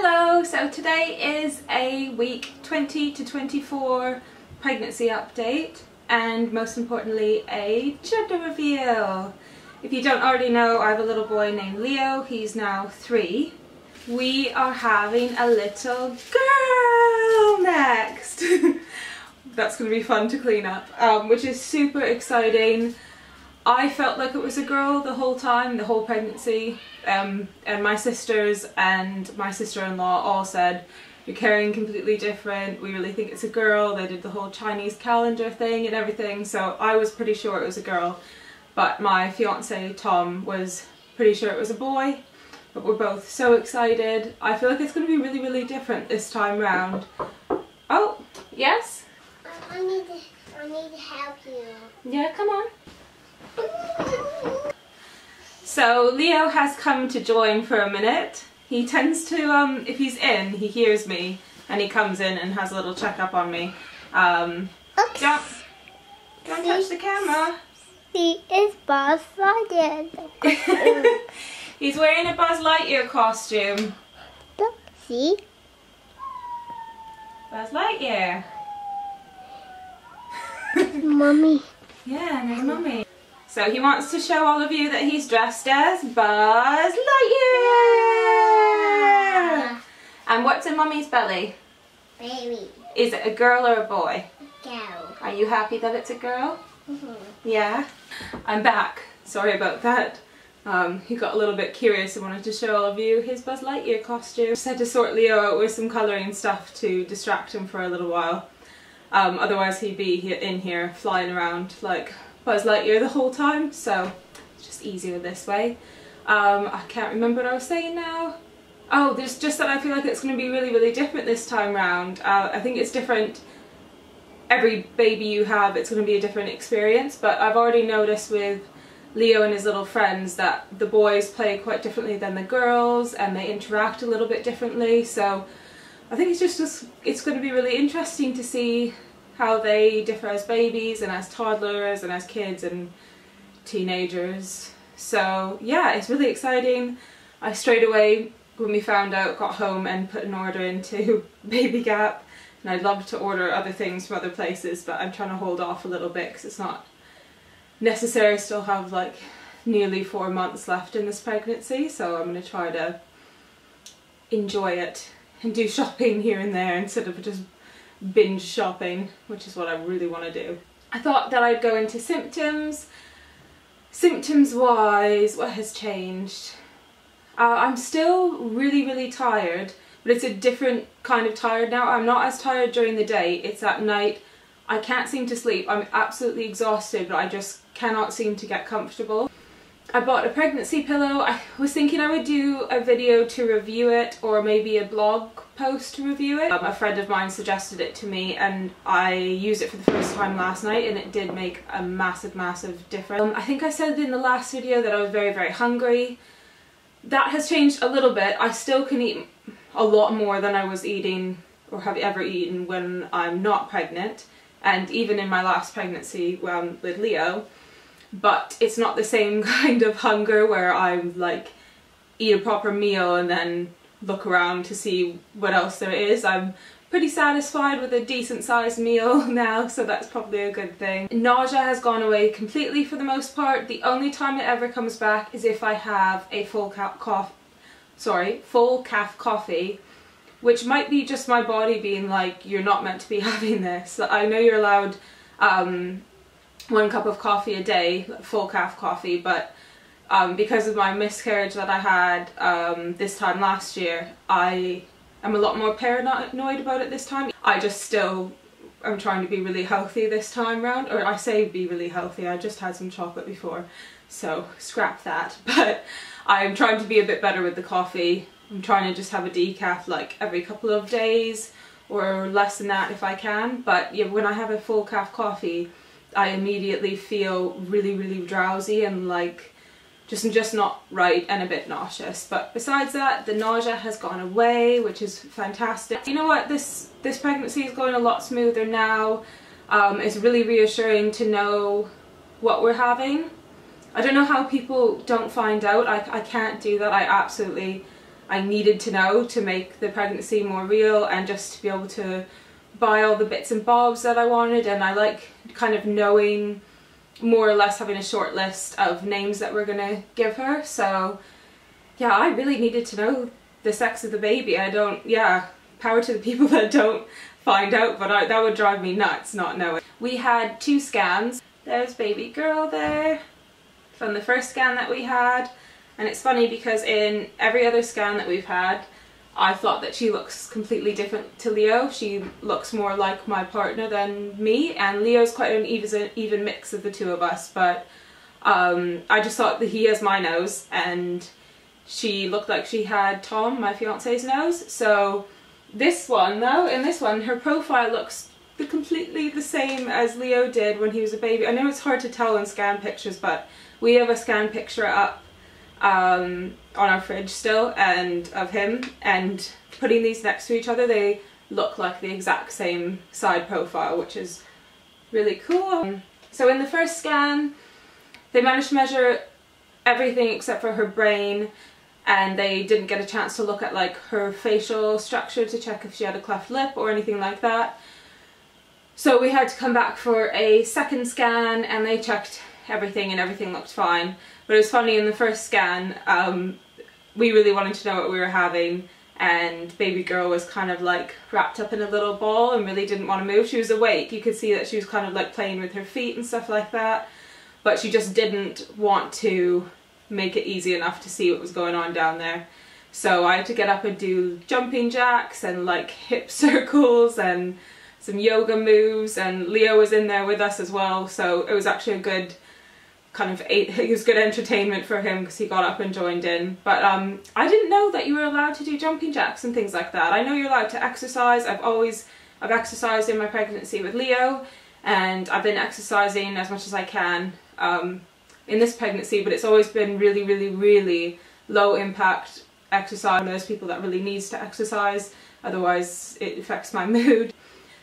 Hello, so today is a week 20 to 24 pregnancy update and most importantly a gender reveal. If you don't already know, I have a little boy named Leo. He's now 3. We are having a little girl next. That's going to be fun to clean up, which is super exciting. I felt like it was a girl the whole time, the whole pregnancy, and my sisters and my sister-in-law all said, you're carrying completely different, we really think it's a girl. They did the whole Chinese calendar thing and everything, so I was pretty sure it was a girl, but my fiance Tom was pretty sure it was a boy. But we're both so excited. I feel like it's going to be really different this time round. Oh, yes? I need to help you. Yeah, come on. So Leo has come to join for a minute. He tends to, if he's in, he hears me and he comes in and has a little checkup on me. Don't touch the camera. He is Buzz Lightyear. He's wearing a Buzz Lightyear costume. See? Buzz Lightyear. Mommy. Yeah, and there's Mummy. So he wants to show all of you that he's dressed as Buzz Lightyear! And what's in Mummy's belly? Baby. Is it a girl or a boy? Girl. Are you happy that it's a girl? Mm-hmm. Yeah? I'm back. Sorry about that. He got a little bit curious and wanted to show all of you his Buzz Lightyear costume. Just had to sort Leo out with some colouring stuff to distract him for a little while. Otherwise he'd be in here flying around like Buzz Lightyear the whole time, so it's just easier this way. I can't remember what I was saying now. Oh, there's just that I feel like it's going to be really different this time round. I think it's different. Every baby you have, it's going to be a different experience, but I've already noticed with Leo and his little friends that the boys play quite differently than the girls and they interact a little bit differently, so I think it's going to be really interesting to see how they differ as babies and as toddlers and as kids and teenagers. So yeah, it's really exciting. I straight away, when we found out, got home and put an order into Baby Gap, and I'd love to order other things from other places, but I'm trying to hold off a little bit because it's not necessary. I still have like nearly 4 months left in this pregnancy, so I'm going to try to enjoy it and do shopping here and there instead of just binge shopping, which is what I really want to do. I thought that I'd go into symptoms. Symptoms wise, what has changed? I'm still really tired, but it's a different kind of tired now. I'm not as tired during the day, it's at night. I can't seem to sleep. I'm absolutely exhausted, but I just cannot seem to get comfortable. I bought a pregnancy pillow. I was thinking I would do a video to review it or maybe a blog post to review it. A friend of mine suggested it to me and I used it for the first time last night and it did make a massive difference. I think I said in the last video that I was very hungry. That has changed a little bit. I still can eat a lot more than I was eating or have ever eaten when I'm not pregnant, and even in my last pregnancy with Leo. But it's not the same kind of hunger where I like eat a proper meal and then look around to see what else there is. I'm pretty satisfied with a decent sized meal now, so that's probably a good thing. Nausea has gone away completely for the most part. The only time it ever comes back is if I have a full calf coffee, which might be just my body being like, you're not meant to be having this. I know you're allowed 1 cup of coffee a day, full calf coffee, but because of my miscarriage that I had this time last year, I am a lot more paranoid about it this time. I just still am trying to be really healthy this time round, or I say be really healthy, I just had some chocolate before, so scrap that. But I'm trying to be a bit better with the coffee. I'm trying to just have a decaf like every couple of days or less than that if I can, but yeah, when I have a full calf coffee I immediately feel really drowsy and like just not right and a bit nauseous. But besides that, the nausea has gone away, which is fantastic. You know what, this pregnancy is going a lot smoother now. It's really reassuring to know what we're having. I don't know how people don't find out. I can't do that. I I needed to know to make the pregnancy more real and just to be able to buy all the bits and bobs that I wanted. And I like kind of knowing, more or less having a short list of names that we're gonna give her. So yeah, I really needed to know the sex of the baby. Power to the people that don't find out, but that would drive me nuts not knowing. We had 2 scans. There's baby girl there from the first scan that we had. And it's funny because in every other scan that we've had, I thought that she looks completely different to Leo. She looks more like my partner than me, and Leo's quite an even mix of the two of us, but I just thought that he has my nose and she looked like she had Tom, my fiance's nose. So this one though, in this one, her profile looks completely the same as Leo did when he was a baby. I know it's hard to tell in scan pictures, but we have a scan picture up on our fridge still, and of him, and putting these next to each other, they look like the exact same side profile, which is really cool. So in the first scan, they managed to measure everything except for her brain, and they didn't get a chance to look at like her facial structure to check if she had a cleft lip or anything like that. So we had to come back for a second scan, and they checked everything and everything looked fine. But it was funny, in the first scan, we really wanted to know what we were having, and baby girl was kind of like wrapped up in a little ball and really didn't want to move. She was awake, you could see that she was kind of like playing with her feet and stuff like that, but she just didn't want to make it easy enough to see what was going on down there. So I had to get up and do jumping jacks and like hip circles and some yoga moves, and Leo was in there with us as well, so it was actually a good it was good entertainment for him because he got up and joined in. But I didn't know that you were allowed to do jumping jacks and things like that. I know you're allowed to exercise. I've exercised in my pregnancy with Leo, and I've been exercising as much as I can in this pregnancy, but it's always been really, really, really low impact exercise. I'm one of those people that really needs to exercise, otherwise it affects my mood.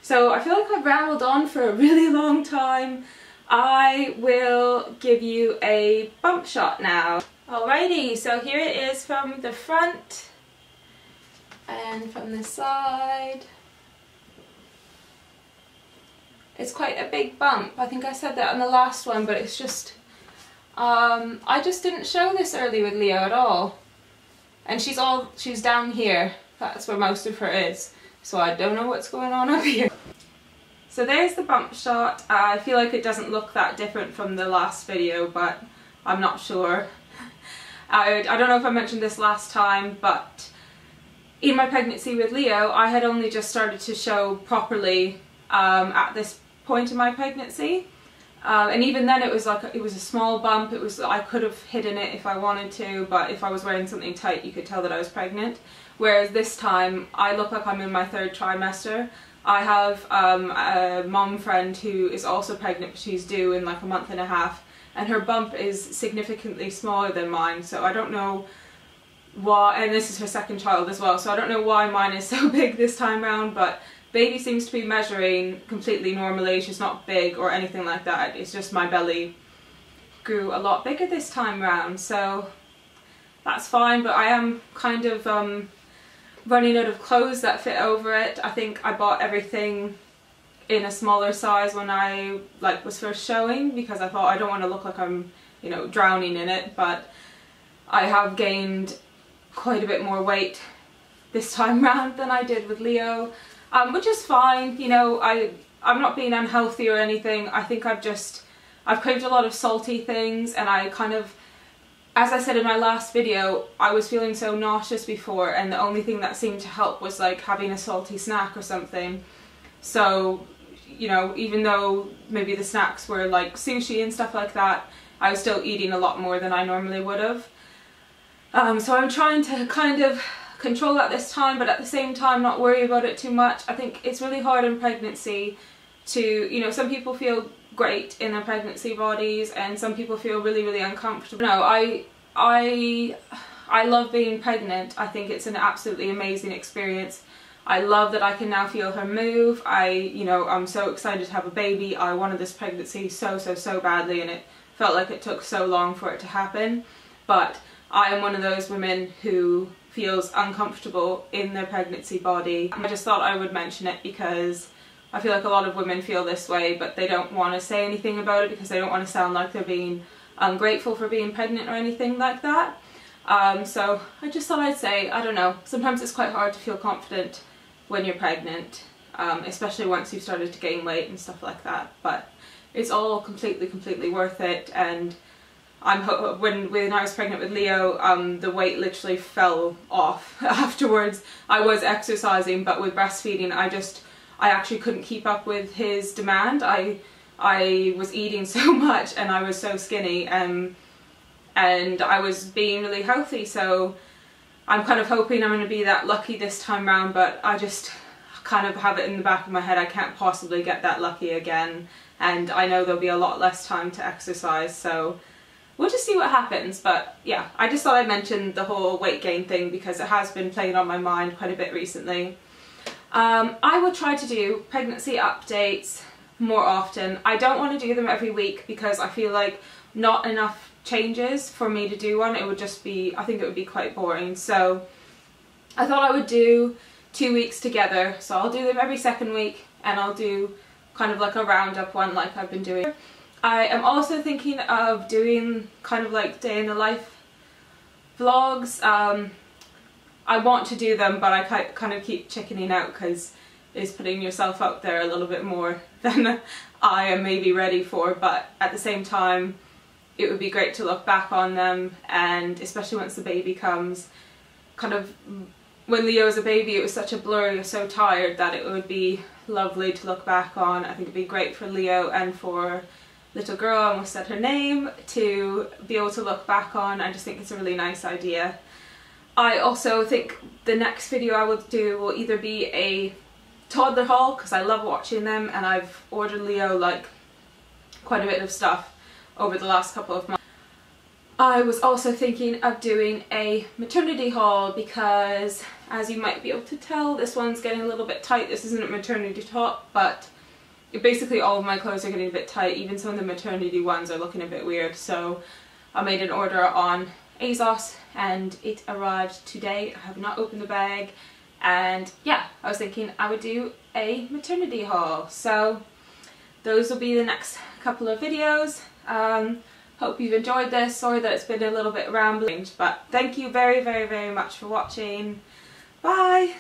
So I feel like I've rambled on for a really long time. I will give you a bump shot now. Alrighty, so here it is from the front and from the side. It's quite a big bump. I think I said that on the last one, but it's just, I just didn't show this early with Leo at all. And she's down here. That's where most of her is. So I don't know what's going on up here. So there's the bump shot. I feel like it doesn't look that different from the last video, but I'm not sure. I don't know if I mentioned this last time, but in my pregnancy with Leo, I had only just started to show properly at this point in my pregnancy. And even then it was a small bump. I could have hidden it if I wanted to, but if I was wearing something tight you could tell that I was pregnant. Whereas this time I look like I'm in my 3rd trimester. I have a mom friend who is also pregnant, but she's due in like a month and a half, and her bump is significantly smaller than mine, so I don't know why, and this is her 2nd child as well, so I don't know why mine is so big this time round, but baby seems to be measuring completely normally. She's not big or anything like that, it's just my belly grew a lot bigger this time round, so that's fine. But I am kind of running out of clothes that fit over it. I think I bought everything in a smaller size when I was first showing, because I thought I don't want to look like I'm, you know, drowning in it, but I have gained quite a bit more weight this time round than I did with Leo, which is fine. You know, I'm not being unhealthy or anything. I think I've craved a lot of salty things, and I kind of, as I said in my last video, I was feeling so nauseous before, and the only thing that seemed to help was like having a salty snack or something. So, you know, even though maybe the snacks were like sushi and stuff like that, I was still eating a lot more than I normally would have. So I'm trying to kind of control that this time, but at the same time not worry about it too much. I think it's really hard in pregnancy to, you know, some people feel great in their pregnancy bodies and some people feel really, really uncomfortable. No, I love being pregnant. I think it's an absolutely amazing experience. I love that I can now feel her move. I'm so excited to have a baby. I wanted this pregnancy so badly, and it felt like it took so long for it to happen. But I am one of those women who feels uncomfortable in their pregnancy body. I just thought I would mention it because I feel like a lot of women feel this way, but they don't want to say anything about it because they don't want to sound like they're being ungrateful for being pregnant or anything like that. So I just thought I'd say, I don't know, sometimes it's quite hard to feel confident when you're pregnant, especially once you've started to gain weight and stuff like that, but it's all completely worth it. And when I was pregnant with Leo, the weight literally fell off afterwards. I was exercising, but with breastfeeding I actually couldn't keep up with his demand. I was eating so much and I was so skinny, and I was being really healthy, so I'm kind of hoping I'm going to be that lucky this time round, but I just kind of have it in the back of my head I can't possibly get that lucky again, and I know there'll be a lot less time to exercise, so we'll just see what happens. But yeah, I just thought I'd mention the whole weight gain thing because it has been playing on my mind quite a bit recently. I will try to do pregnancy updates more often. I don't want to do them every week because I feel like not enough changes for me to do one. It would just be, I think it would be quite boring. So I thought I would do 2 weeks together. So I'll do them every second week and I'll do kind of like a roundup one like I've been doing. I am also thinking of doing kind of like day in the life vlogs. I want to do them, but I kind of keep chickening out because it's putting yourself out there a little bit more than I am maybe ready for, but at the same time it would be great to look back on them, and especially once the baby comes. Kind of when Leo was a baby it was such a blur, you're so tired, that it would be lovely to look back on. I think it'd be great for Leo and for little girl, I almost said her name, to be able to look back on. I just think it's a really nice idea. I also think the next video I will do will either be a toddler haul, because I love watching them and I've ordered Leo like quite a bit of stuff over the last couple of months. I was also thinking of doing a maternity haul because, as you might be able to tell, this one's getting a little bit tight. This isn't a maternity top, but basically all of my clothes are getting a bit tight. Even some of the maternity ones are looking a bit weird, so I made an order on ASOS and it arrived today. I have not opened the bag, and yeah, I was thinking I would do a maternity haul. So those will be the next couple of videos. Hope you've enjoyed this. Sorry that it's been a little bit rambling, but thank you very much for watching. Bye!